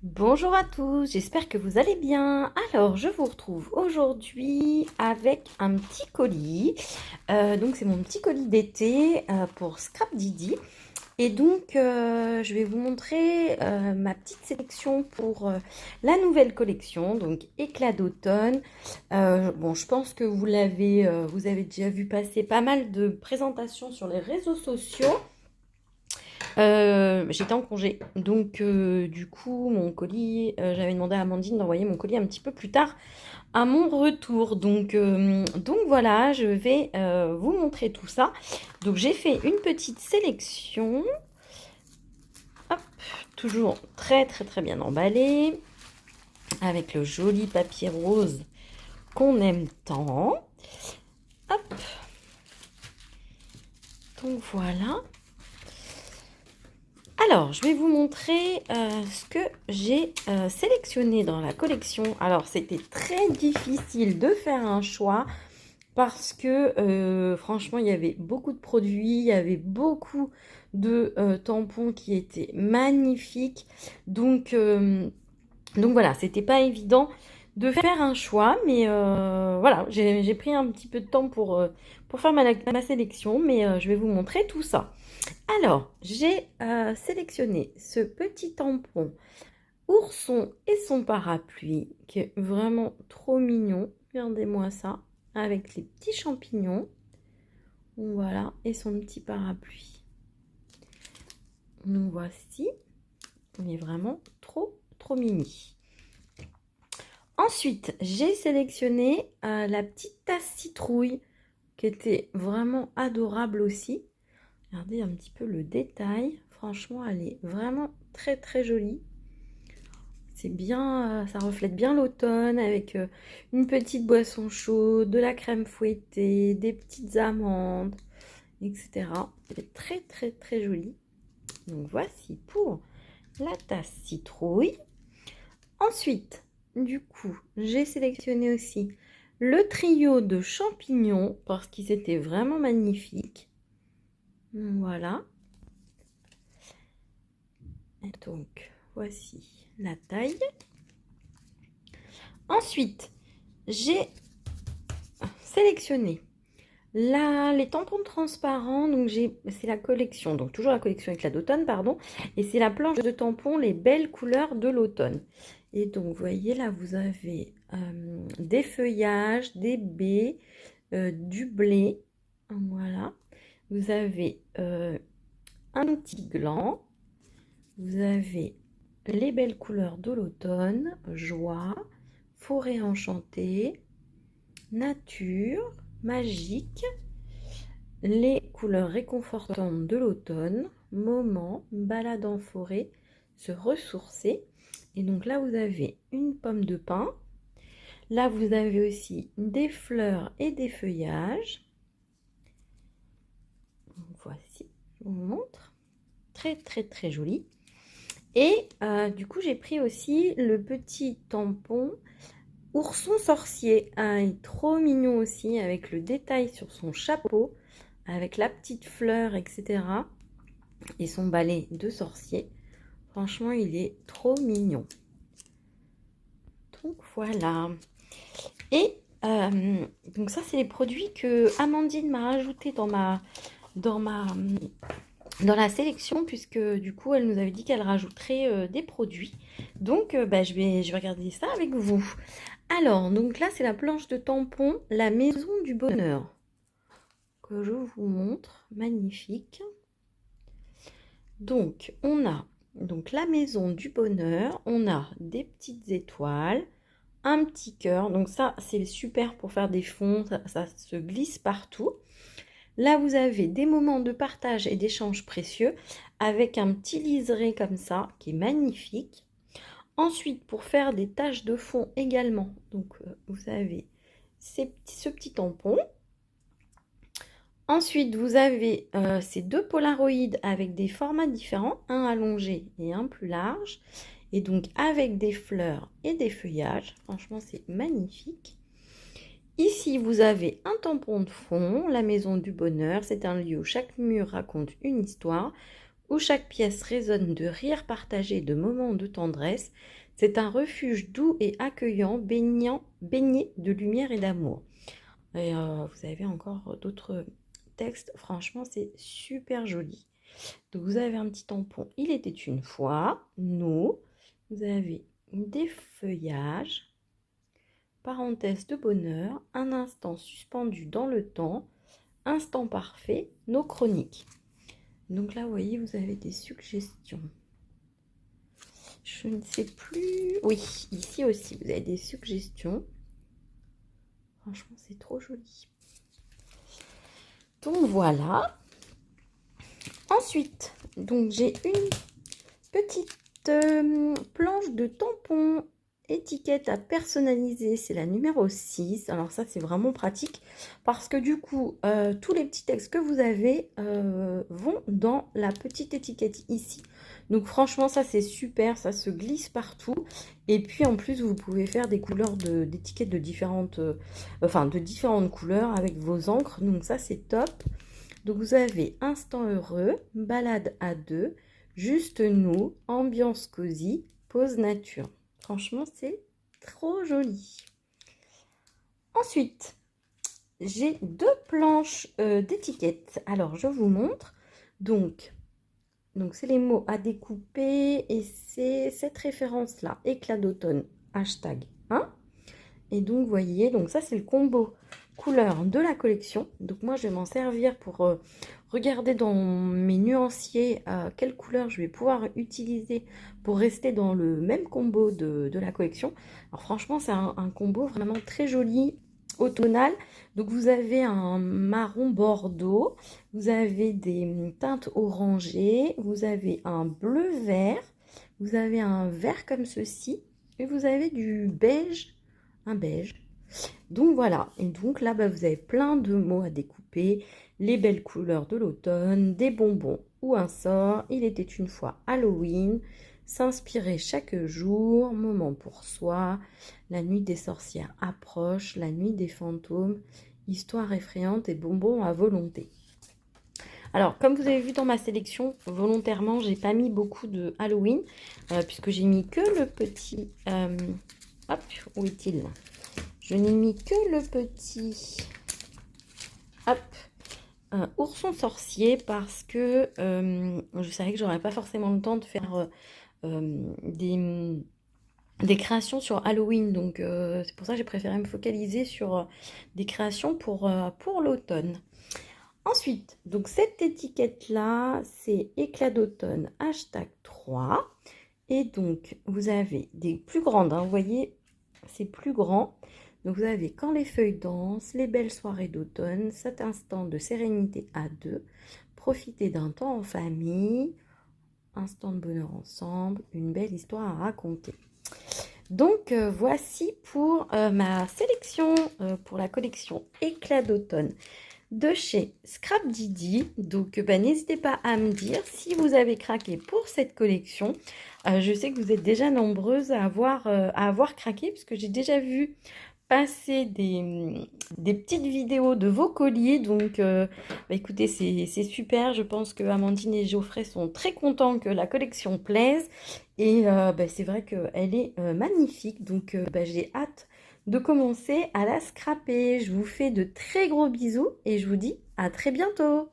Bonjour à tous, j'espère que vous allez bien. Alors, je vous retrouve aujourd'hui avec un petit colis. Donc, c'est mon petit colis d'été pour Scrap Didi. Et donc, je vais vous montrer ma petite sélection pour la nouvelle collection, donc éclat d'automne. Bon, je pense que vous avez déjà vu passer pas mal de présentations sur les réseaux sociaux. J'étais en congé, donc du coup mon colis, j'avais demandé à Amandine d'envoyer mon colis un petit peu plus tard à mon retour. Donc voilà, je vais vous montrer tout ça. Donc j'ai fait une petite sélection, hop, toujours très très très bien emballé, avec le joli papier rose qu'on aime tant. Hop, donc voilà. Alors, je vais vous montrer ce que j'ai sélectionné dans la collection. Alors, c'était très difficile de faire un choix parce que franchement, il y avait beaucoup de produits, il y avait beaucoup de tampons qui étaient magnifiques. Donc voilà, c'était pas évident de faire un choix, mais voilà, j'ai pris un petit peu de temps pour faire ma sélection, mais je vais vous montrer tout ça. Alors, j'ai sélectionné ce petit tampon ourson et son parapluie, qui est vraiment trop mignon. Regardez-moi ça, avec les petits champignons. Voilà, et son petit parapluie. Nous voici. Il est vraiment trop, trop mini. Ensuite, j'ai sélectionné la petite tasse citrouille, qui était vraiment adorable aussi. Regardez un petit peu le détail. Franchement, elle est vraiment très très jolie. C'est bien, ça reflète bien l'automne avec une petite boisson chaude, de la crème fouettée, des petites amandes, etc. Elle est très très très jolie. Donc voici pour la tasse citrouille. Ensuite, du coup, j'ai sélectionné aussi le trio de champignons parce qu'ils étaient vraiment magnifiques. Voilà. Et donc, voici la taille. Ensuite, j'ai sélectionné les tampons transparents. Donc, c'est la collection, donc toujours la collection éclat d'automne, pardon. Et c'est la planche de tampons, les belles couleurs de l'automne. Et donc, vous voyez, là, vous avez des feuillages, des baies, du blé. Voilà. Vous avez un petit gland. Vous avez les belles couleurs de l'automne, joie, forêt enchantée, nature, magique, les couleurs réconfortantes de l'automne, moment, balade en forêt, se ressourcer. Et donc là, vous avez une pomme de pin. Là, vous avez aussi des fleurs et des feuillages. Voici, je vous montre. Très, très, très joli. Et du coup, j'ai pris aussi le petit tampon ourson sorcier. Il est trop mignon aussi, avec le détail sur son chapeau, avec la petite fleur, etc. Et son balai de sorcier. Franchement, il est trop mignon. Donc voilà. Et donc ça, c'est les produits que Amandine m'a rajouté dans la sélection, puisque du coup elle nous avait dit qu'elle rajouterait des produits. Donc je vais regarder ça avec vous. Alors, donc là c'est la planche de tampon, la maison du bonheur, que je vous montre, magnifique. Donc on a donc la maison du bonheur, on a des petites étoiles, un petit cœur, donc ça c'est super pour faire des fonds, ça se glisse partout. Là, vous avez des moments de partage et d'échange précieux avec un petit liseré comme ça qui est magnifique. Ensuite, pour faire des taches de fond également, donc vous avez ce petit tampon. Ensuite, vous avez ces deux polaroïdes avec des formats différents, un allongé et un plus large. Et donc avec des fleurs et des feuillages. Franchement, c'est magnifique. Ici, vous avez un tampon de fond, la maison du bonheur. C'est un lieu où chaque mur raconte une histoire, où chaque pièce résonne de rires partagés et de moments de tendresse. C'est un refuge doux et accueillant, baigné de lumière et d'amour. Et vous avez encore d'autres textes. Franchement, c'est super joli. Donc, vous avez un petit tampon. Il était une fois. Nous. Vous avez des feuillages. Parenthèse de bonheur. Un instant suspendu dans le temps. Instant parfait. Nos chroniques. Donc là, vous voyez, vous avez des suggestions. Je ne sais plus. Oui, ici aussi, vous avez des suggestions. Franchement, c'est trop joli. Donc voilà. Ensuite, donc j'ai une petite planche de tampons étiquette à personnaliser. C'est la numéro 6. Alors ça, c'est vraiment pratique parce que du coup, tous les petits textes que vous avez vont dans la petite étiquette ici. Donc franchement, ça c'est super. Ça se glisse partout. Et puis en plus, vous pouvez faire des couleurs d'étiquettes de différentes couleurs avec vos encres. Donc ça, c'est top. Donc vous avez Instant heureux, balade à deux, juste nous, ambiance cosy, pause nature. Franchement, c'est trop joli. Ensuite, j'ai deux planches d'étiquettes. Alors, je vous montre. Donc c'est les mots à découper et c'est cette référence-là, éclat d'automne, hashtag 1. Et donc, vous voyez, donc ça, c'est le combo couleur de la collection. Donc moi, je vais m'en servir pour regarder dans mes nuanciers quelle couleur je vais pouvoir utiliser pour rester dans le même combo de la collection. Alors franchement, c'est un combo vraiment très joli, automnal. Donc vous avez un marron bordeaux, vous avez des teintes orangées, vous avez un bleu vert, vous avez un vert comme ceci, et vous avez du beige, un beige. Donc voilà, et donc là, vous avez plein de mots à découper, les belles couleurs de l'automne, des bonbons ou un sort, il était une fois Halloween, s'inspirer chaque jour, moment pour soi, la nuit des sorcières approche, la nuit des fantômes, histoire effrayante et bonbons à volonté. Alors, comme vous avez vu dans ma sélection, volontairement, j'ai pas mis beaucoup de Halloween, puisque j'ai mis que le petit... hop, où est-il ? Je n'ai mis que le petit ourson sorcier parce que je savais que j'aurais pas forcément le temps de faire des créations sur Halloween. Donc c'est pour ça que j'ai préféré me focaliser sur des créations pour l'automne. Ensuite, donc cette étiquette-là, c'est éclat d'automne, hashtag 3. Et donc, vous avez des plus grandes, hein, vous voyez, c'est plus grand. Donc vous avez quand les feuilles dansent, les belles soirées d'automne, cet instant de sérénité à deux, profiter d'un temps en famille, instant de bonheur ensemble, une belle histoire à raconter. Donc voici pour ma sélection pour la collection Éclat d'automne de chez Scrap Didi. Donc n'hésitez pas à me dire si vous avez craqué pour cette collection. Je sais que vous êtes déjà nombreuses à avoir craqué puisque j'ai déjà vu passer des petites vidéos de vos colliers. Donc écoutez, c'est super. Je pense que Amandine et Geoffrey sont très contents que la collection plaise. Et c'est vrai qu'elle est magnifique. Donc j'ai hâte de commencer à la scraper. Je vous fais de très gros bisous et je vous dis à très bientôt.